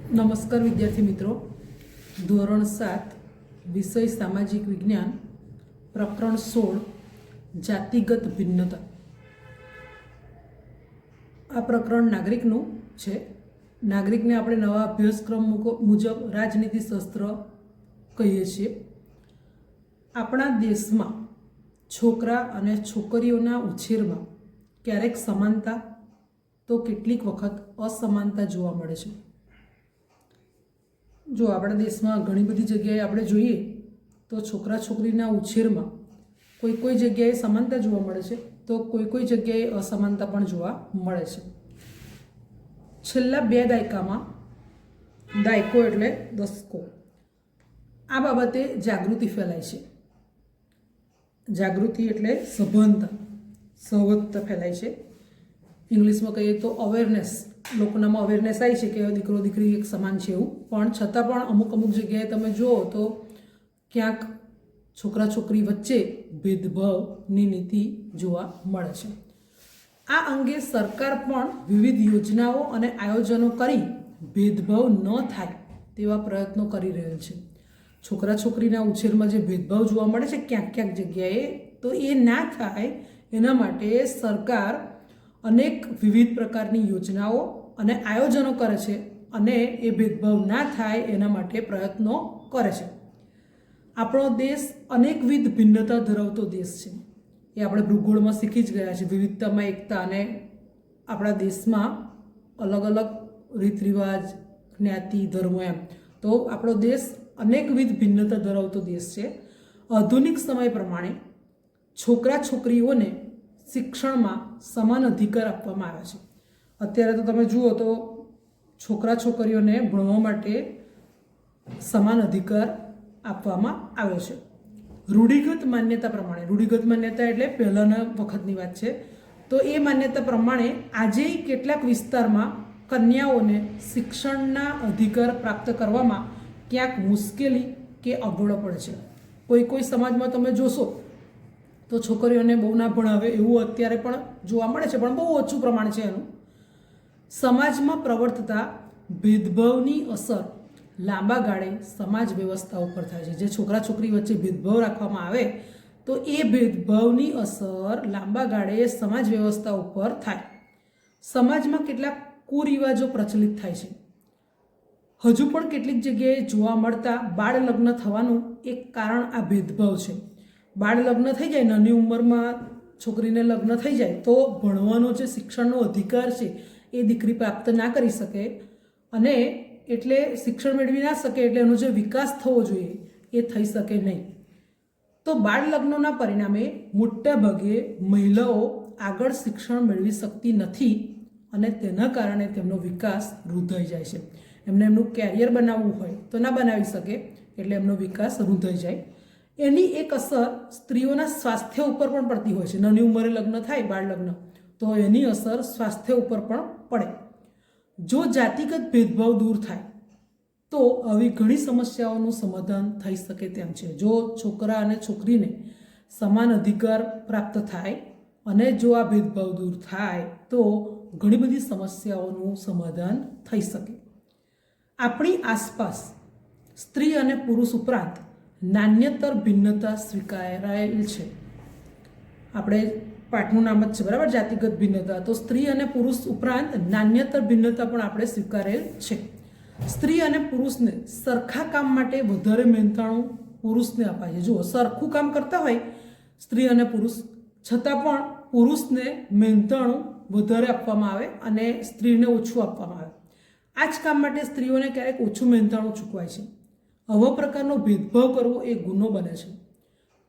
નમસ્કાર વિદ્યાર્થી મિત્રો, ધોરણ 7 વિષય સામાજિક વિજ્ઞાન, પ્રકરણ 16 જાતિગત ભિન્નતા. આ પ્રકરણ નાગરિકનું છે. નાગરિકને આપણે નવા અભ્યાસક્રમ મુજબ રાજનીતિ શાસ્ત્ર કહીએ છીએ. આપણા દેશમાં છોકરા અને છોકરીઓના ઉછેરમાં ક્યારેક સમાનતા તો કેટલીક વખત અસમાનતા જોવા મળે છે. જો આપણા દેશમાં ઘણી બધી જગ્યાએ આપણે જોઈએ તો છોકરા છોકરીના ઉછેરમાં કોઈ જગ્યાએ સમાનતા જોવા મળે છે, તો કોઈ જગ્યાએ અસમાનતા પણ જોવા મળે છે. છેલ્લા 2 દાયકામાં, દાયકો એટલે દશકો, આ બાબતે જાગૃતિ ફેલાય છે. જાગૃતિ એટલે સહવત્તા ફેલાય છે. ઇંગ્લિશમાં કહીએ તો અવેરનેસ, લોકોનામાં અવેરનેસ આવી છે કે દીકરો દીકરી એક સમાન છે એવું. પણ છતાં પણ અમુક જગ્યાએ તમે જુઓ તો ક્યાંક છોકરા છોકરી વચ્ચે ભેદભાવની નીતિ જોવા મળે છે. આ અંગે સરકાર પણ વિવિધ યોજનાઓ અને આયોજનો કરી ભેદભાવ ન થાય તેવા પ્રયત્નો કરી રહેલ છે. છોકરા છોકરીના ઉછેરમાં જે ભેદભાવ જોવા મળે છે ક્યાંક જગ્યાએ, તો એ ના થાય એના માટે સરકાર અનેક વિવિધ પ્રકારની યોજનાઓ અને આયોજનો કરે છે અને એ ભેદભાવ ના થાય એના માટે પ્રયત્નો કરે છે. આપણો દેશ અનેકવિધ ભિન્નતા ધરાવતો દેશ છે. એ આપણે ભૂગોળમાં શીખી જ ગયા છે. વિવિધતામાં એકતા, અને આપણા દેશમાં અલગ અલગ રીત રિવાજ, જ્ઞાતિ, ધર્મો, એમ તો આપણો દેશ અનેકવિધ ભિન્નતા ધરાવતો દેશ છે. આધુનિક સમય પ્રમાણે છોકરા છોકરીઓને શિક્ષણમાં સમાન અધિકાર આપવામાં આવ્યા છે. અત્યારે તો તમે જુઓ તો છોકરા છોકરીઓને ભણવા માટે સમાન અધિકાર આપવામાં આવ્યો છે. રૂઢિગત માન્યતા પ્રમાણે, રૂઢિગત માન્યતા એટલે પહેલાંના વખતની વાત છે, તો એ માન્યતા પ્રમાણે આજે કેટલાક વિસ્તારમાં કન્યાઓને શિક્ષણના અધિકાર પ્રાપ્ત કરવામાં ક્યાંક મુશ્કેલી કે અગવડો પડે છે. કોઈ સમાજમાં તમે જોશો તો છોકરીઓને બહુ ના ભણાવે એવું અત્યારે પણ જોવા મળે છે, પણ બહુ ઓછું પ્રમાણ છે એનું. સમાજમાં પ્રવર્તતા ભેદભાવની અસર લાંબા ગાળે સમાજ વ્યવસ્થા ઉપર થાય છે. જે છોકરા છોકરી વચ્ચે ભેદભાવ રાખવામાં આવે તો એ ભેદભાવની અસર લાંબા ગાળે સમાજ વ્યવસ્થા ઉપર થાય. સમાજમાં કેટલાક કુરિવાજો પ્રચલિત થાય છે. હજુ પણ કેટલીક જગ્યાએ જોવા મળતા બાળ લગ્ન થવાનું એક કારણ આ ભેદભાવ છે. બાળ લગ્ન થઈ જાય, નાની ઉંમરમાં છોકરીને લગ્ન થઈ જાય તો ભણવાનો જે શિક્ષણનો અધિકાર છે એ દીકરી પ્રાપ્ત ના કરી શકે, અને એટલે શિક્ષણ મેળવી ના શકે, એટલે એનો જે વિકાસ થવો જોઈએ એ થઈ શકે નહીં. તો બાળ લગ્નોના પરિણામે મોટા ભાગે મહિલાઓ આગળ શિક્ષણ મેળવી શકતી નથી, અને તેના કારણે તેમનો વિકાસ રૂંધાઈ જાય છે. એમનું કેરિયર બનાવવું હોય તો ના બનાવી શકે, એટલે એમનો વિકાસ રૂંધાઈ જાય. એની એક અસર સ્ત્રીઓના સ્વાસ્થ્ય ઉપર પણ પડતી હોય છે. નાની ઉંમરે લગ્ન થાય, બાળ લગ્ન, તો એની અસર સ્વાસ્થ્ય ઉપર પણ પડે. જો જાતિગત ભેદભાવ દૂર થાય તો આવી ઘણી સમસ્યાઓનું સમાધાન થઈ શકે તેમ છે. જો છોકરા અને છોકરીને સમાન અધિકાર પ્રાપ્ત થાય અને જો આ ભેદભાવ દૂર થાય તો ઘણી બધી સમસ્યાઓનું સમાધાન થઈ શકે. આપણી આસપાસ સ્ત્રી અને પુરુષ ઉપરાંત નાન્યતર ભિન્નતા સ્વીકારાયેલ છે. આપણે પાઠનું નામ જ છે, બરાબર, જાતિગત ભિન્નતા. તો સ્ત્રી અને પુરુષ ઉપરાંત નાન્યતર ભિન્નતા પણ આપણે સ્વીકારેલ છે. સ્ત્રી અને પુરુષને સરખા કામ માટે વધારે મહેનતાણું પુરુષને અપાય છે. જુઓ, સરખું કામ કરતા હોય સ્ત્રી અને પુરુષ, છતાં પણ પુરુષને મહેનતાણું વધારે આપવામાં આવે અને સ્ત્રીને ઓછું આપવામાં આવે. આ જ કામ માટે સ્ત્રીઓને ક્યારેક ઓછું મહેનતાણું ચૂકવાય છે. આવા પ્રકારનો ભેદભાવ કરવો એ ગુનો બને છે.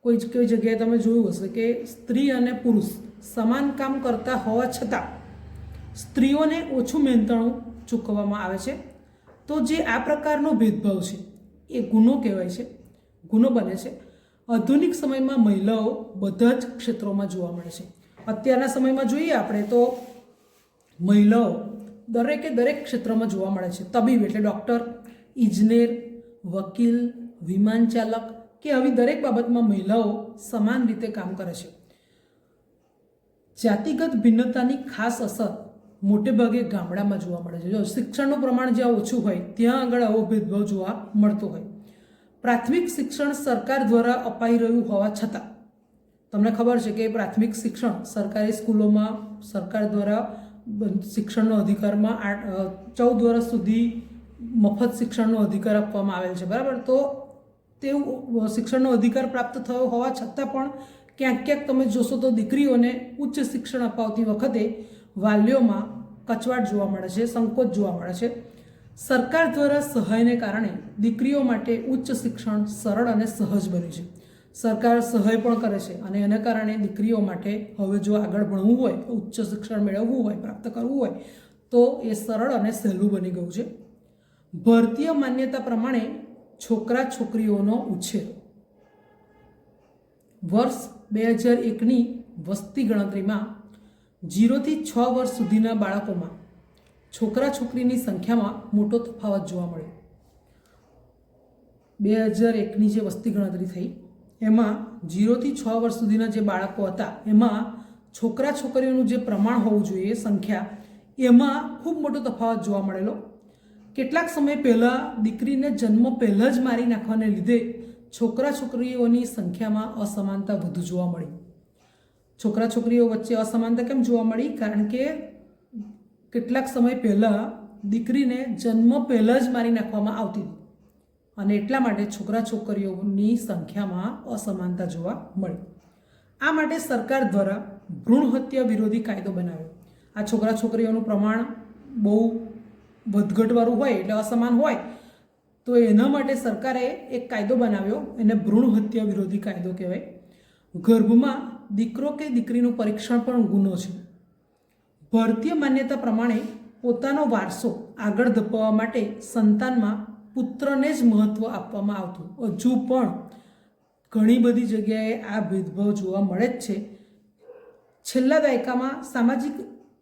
કોઈ જગ્યાએ તમે જોયું હશે કે સ્ત્રી અને પુરુષ સમાન કામ કરતા હોવા છતાં સ્ત્રીઓને ઓછું મહેનતાણું ચૂકવવામાં આવે છે. તો જે આ પ્રકારનો ભેદભાવ છે એ ગુનો કહેવાય છે, ગુનો બને છે. આધુનિક સમયમાં મહિલાઓ બધા જ ક્ષેત્રોમાં જોવા મળે છે. અત્યારના સમયમાં જોઈએ આપણે તો મહિલાઓ દરેક ક્ષેત્રમાં જોવા મળે છે. તબીબ એટલે ડૉક્ટર, ઇજનેર, વકીલ, વિમાન ચાલક કે આવી દરેક બાબતમાં મહિલાઓ સમાન રીતે કામ કરે છે. જાતિગત ભિન્નતાની ખાસ અસર મોટે ભાગે ગામડામાં જોવા મળે છે. જો શિક્ષણનું પ્રમાણ જ્યાં ઓછું હોય ત્યાં આગળ આવો ભેદભાવ જોવા મળતો હોય. પ્રાથમિક શિક્ષણ સરકાર દ્વારા અપાઈ રહ્યું હોવા છતાં તમને ખબર છે કે પ્રાથમિક શિક્ષણ સરકારી સ્કૂલોમાં સરકાર દ્વારા શિક્ષણનો અધિકારમાં 14 વર્ષ સુધી મફત શિક્ષણનો અધિકાર આપવામાં આવેલ છે, બરાબર. તો તેવું શિક્ષણનો અધિકાર પ્રાપ્ત થયો હોવા છતાં પણ ક્યાંક ક્યાંક તમે જોશો તો દીકરીઓને ઉચ્ચ શિક્ષણ અપાવતી વખતે વાલીઓમાં કચવાટ જોવા મળે છે, સંકોચ જોવા મળે છે. સરકાર દ્વારા સહાયને કારણે દીકરીઓ માટે ઉચ્ચ શિક્ષણ સરળ અને સહજ બન્યું છે. સરકાર સહાય પણ કરે છે અને એના કારણે દીકરીઓ માટે હવે જો આગળ ભણવું હોય, ઉચ્ચ શિક્ષણ મેળવવું હોય, પ્રાપ્ત કરવું હોય તો એ સરળ અને સહેલું બની ગયું છે. ભારતીય માન્યતા પ્રમાણે છોકરા છોકરીઓનો ઉછેર. વર્ષ 2001ની વસ્તી ગણતરીમાં 0 થી 6 વર્ષ સુધીના બાળકોમાં છોકરા છોકરીની સંખ્યામાં મોટો તફાવત જોવા મળ્યો. 2001ની જે વસ્તી ગણતરી થઈ એમાં 0 થી 6 વર્ષ સુધીના જે બાળકો હતા એમાં છોકરા છોકરીઓનું જે પ્રમાણ હોવું જોઈએ સંખ્યા, એમાં ખૂબ મોટો તફાવત જોવા મળેલો. કેટલાક સમય પહેલાં દીકરીને જન્મ પહેલાં જ મારી નાખવાને લીધે છોકરા છોકરીઓની સંખ્યામાં અસમાનતા વધુ જોવા મળી. છોકરા છોકરીઓ વચ્ચે અસમાનતા કેમ જોવા મળી? કારણ કે કેટલાક સમય પહેલાં દીકરીને જન્મ પહેલાં જ મારી નાખવામાં આવતી હતી અને એટલા માટે છોકરા છોકરીઓની સંખ્યામાં અસમાનતા જોવા મળી. આ માટે સરકાર દ્વારા ભ્રૂણ હત્યા વિરોધી કાયદો બનાવ્યો. આ છોકરા છોકરીઓનું પ્રમાણ બહુ વધઘટવાળું હોય એટલે અસમાન હોય તો એના માટે સરકારે એક કાયદો બનાવ્યો, એને ભ્રૂણ હત્યા વિરોધી કાયદો કહેવાય. ગર્ભમાં દીકરો કે દીકરીનું પરીક્ષણ પણ ગુનો છે. ભારતીય માન્યતા પ્રમાણે પોતાનો વારસો આગળ ધપાવવા માટે સંતાનમાં પુત્રને જ મહત્ત્વ આપવામાં આવતું. હજુ પણ ઘણી બધી જગ્યાએ આ ભેદભાવ જોવા મળે જ છે. છેલ્લા દાયકામાં સામાજિક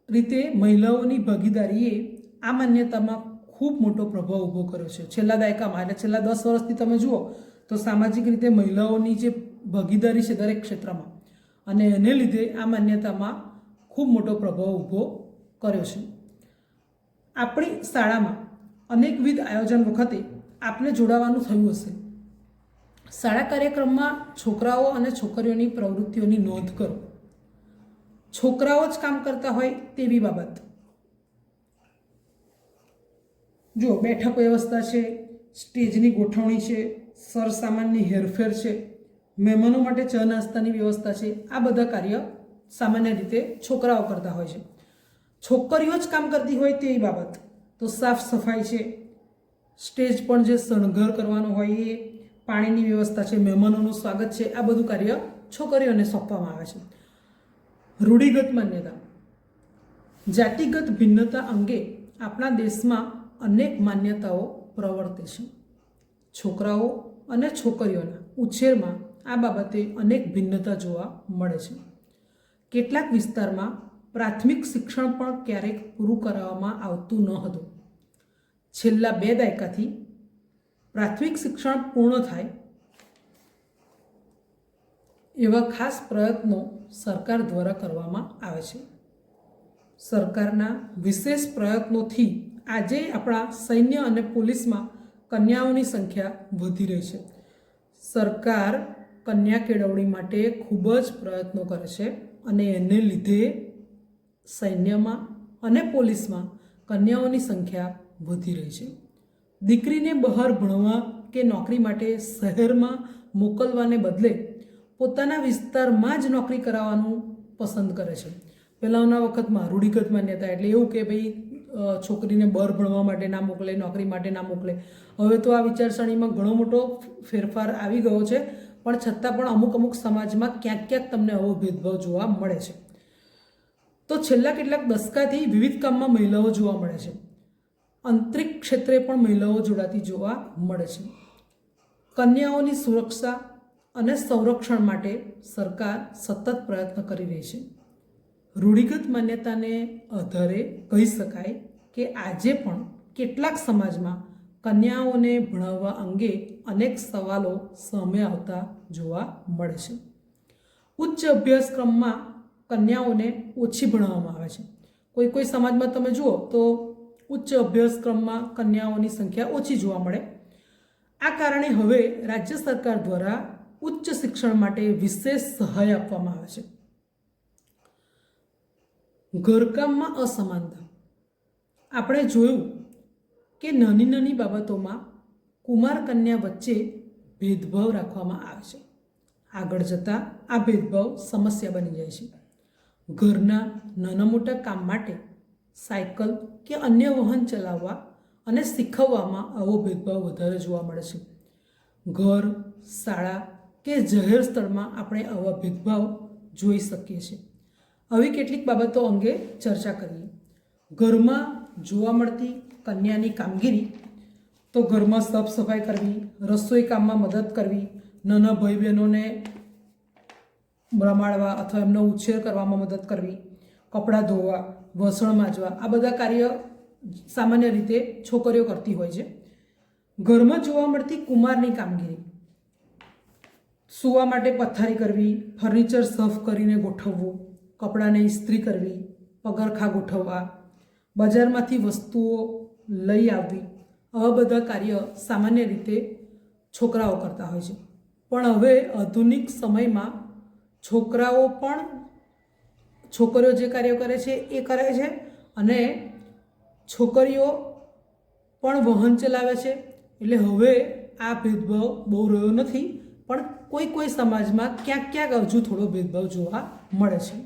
રીતે મહિલાઓની ભાગીદારીએ આ માન્યતામાં ખૂબ મોટો પ્રભાવ ઊભો કર્યો છે. છેલ્લા દાયકામાં એટલે છેલ્લા 10 વર્ષથી તમે જુઓ તો સામાજિક રીતે મહિલાઓની જે ભાગીદારી છે દરેક ક્ષેત્રમાં, અને એને લીધે આ માન્યતામાં ખૂબ મોટો પ્રભાવ ઊભો કર્યો છે. આપણી શાળામાં અનેકવિધ આયોજન વખતે આપને જોડાવાનું થયું હશે. શાળા કાર્યક્રમમાં છોકરાઓ અને છોકરીઓની પ્રવૃત્તિઓની નોંધ કરો. છોકરાઓ જ કામ કરતા હોય તેવી બાબત. જો બેઠક વ્યવસ્થા છે, સ્ટેજની ગોઠવણી છે, સરસામાનની હેરફેર છે, મહેમાનો માટે ચા નાસ્તાની વ્યવસ્થા છે, આ બધા કાર્ય સામાન્ય રીતે છોકરાઓ કરતા હોય છે. છોકરીઓ જ કામ કરતી હોય તેવી બાબત તો સાફ સફાઈ છે, સ્ટેજ પર જે શણગાર કરવાનો હોય એ, પાણીની વ્યવસ્થા છે, મહેમાનોનું સ્વાગત છે, આ બધું કાર્ય છોકરીઓને સોંપવામાં આવે છે. રૂઢિગત માન્યતા. જાતિગત ભિન્નતા અંગે આપણા દેશમાં અનેક માન્યતાઓ પ્રવર્તે છે. છોકરાઓ અને છોકરીઓના ઉછેરમાં આ બાબતે અનેક ભિન્નતા જોવા મળે છે. કેટલાક વિસ્તારમાં પ્રાથમિક શિક્ષણ પણ ક્યારેક પૂરું કરાવવામાં આવતું ન હતું. છેલ્લા 2 દાયકાથી પ્રાથમિક શિક્ષણ પૂર્ણ થાય એવા ખાસ પ્રયત્નો સરકાર દ્વારા કરવામાં આવે છે. સરકારના વિશેષ પ્રયત્નોથી આજે આપણા સૈન્ય અને પોલીસમાં કન્યાઓની સંખ્યા વધી રહી છે. સરકાર કન્યા કેળવણી માટે ખૂબ જ પ્રયત્નો કરે છે અને એને લીધે સૈન્યમાં અને પોલીસમાં કન્યાઓની સંખ્યા વધી રહી છે. દીકરીને બહાર ભણવા કે નોકરી માટે શહેરમાં મોકલવાને બદલે પોતાના વિસ્તારમાં જ નોકરી કરાવવાનું પસંદ કરે છે. પહેલાંના વખતમાં રૂઢિગત માન્યતા એટલે એવું કે ભાઈ છોકરીને બહાર ભણવા માટે ના મોકલે, નોકરી માટે ના મોકલે. હવે તો આ વિચારસરણીમાં ઘણો મોટો ફેરફાર આવી ગયો છે, પણ છતાં પણ અમુક સમાજમાં ક્યાંક ક્યાંક તમને આવો ભેદભાવ જોવા મળે છે. તો છેલ્લા કેટલાક દશકાથી વિવિધ કામમાં મહિલાઓ જોવા મળે છે. અંતરિક્ષ ક્ષેત્રે પણ મહિલાઓ જોડાતી જોવા મળે છે. કન્યાઓની સુરક્ષા અને સંરક્ષણ માટે સરકાર સતત પ્રયત્ન કરી રહી છે. રૂઢિગત માન્યતાને આધારે કહી શકાય કે આજે પણ કેટલાક સમાજમાં કન્યાઓને ભણાવવા અંગે અનેક સવાલો સામે આવતા જોવા મળે છે. ઉચ્ચ અભ્યાસક્રમમાં કન્યાઓને ઓછી ભણાવવામાં આવે છે. કોઈ કોઈ સમાજમાં તમે જુઓ તો ઉચ્ચ અભ્યાસક્રમમાં કન્યાઓની સંખ્યા ઓછી જોવા મળે. આ કારણે હવે રાજ્ય સરકાર દ્વારા ઉચ્ચ શિક્ષણ માટે વિશેષ સહાય આપવામાં આવે છે. ઘરકામમાં અસમાનતા. આપણે જોયું કે નાની નાની બાબતોમાં કુમાર કન્યા વચ્ચે ભેદભાવ રાખવામાં આવે છે. આગળ જતાં આ ભેદભાવ સમસ્યા બની જાય છે. ઘરના નાના મોટા કામ માટે સાયકલ કે અન્ય વાહન ચલાવવા અને શીખવવામાં આવો ભેદભાવ વધારે જોવા મળે છે. ઘર, શાળા કે જાહેર સ્થળમાં આપણે આવા ભેદભાવ જોઈ શકીએ છીએ. આવી કેટલીક બાબતો અંગે ચર્ચા કરીએ. ઘરમાં જોવા મળતી કન્યાની કામગીરી તો ઘરમાં સાફ સફાઈ કરવી, રસોઈ કામમાં મદદ કરવી, નાના ભાઈ બહેનોને રમાડવા અથવા એમનો ઉછેર કરવામાં મદદ કરવી, કપડાં ધોવા, વાસણ માંજવા, આ બધા કાર્ય સામાન્ય રીતે છોકરીઓ કરતી હોય છે. ઘરમાં જોવા મળતી કુમારની કામગીરી, સૂવા માટે પથારી કરવી, ફર્નિચર સાફ કરીને ગોઠવવું, કપડાને ઇસ્ત્રી કરવી, પગરખાં ગોઠવવા, બજારમાંથી વસ્તુઓ લઈ આવવી, આવા બધા કાર્ય સામાન્ય રીતે છોકરાઓ કરતા હોય છે. પણ હવે આધુનિક સમયમાં છોકરીઓ જે કાર્ય કરે છે એ કરે છે અને છોકરીઓ પણ વાહન ચલાવે છે. એટલે હવે આ ભેદભાવ બહુ રહ્યો નથી, પણ કોઈ કોઈ સમાજમાં ક્યાંક ક્યાંક હજુ થોડો ભેદભાવ જોવા મળે છે.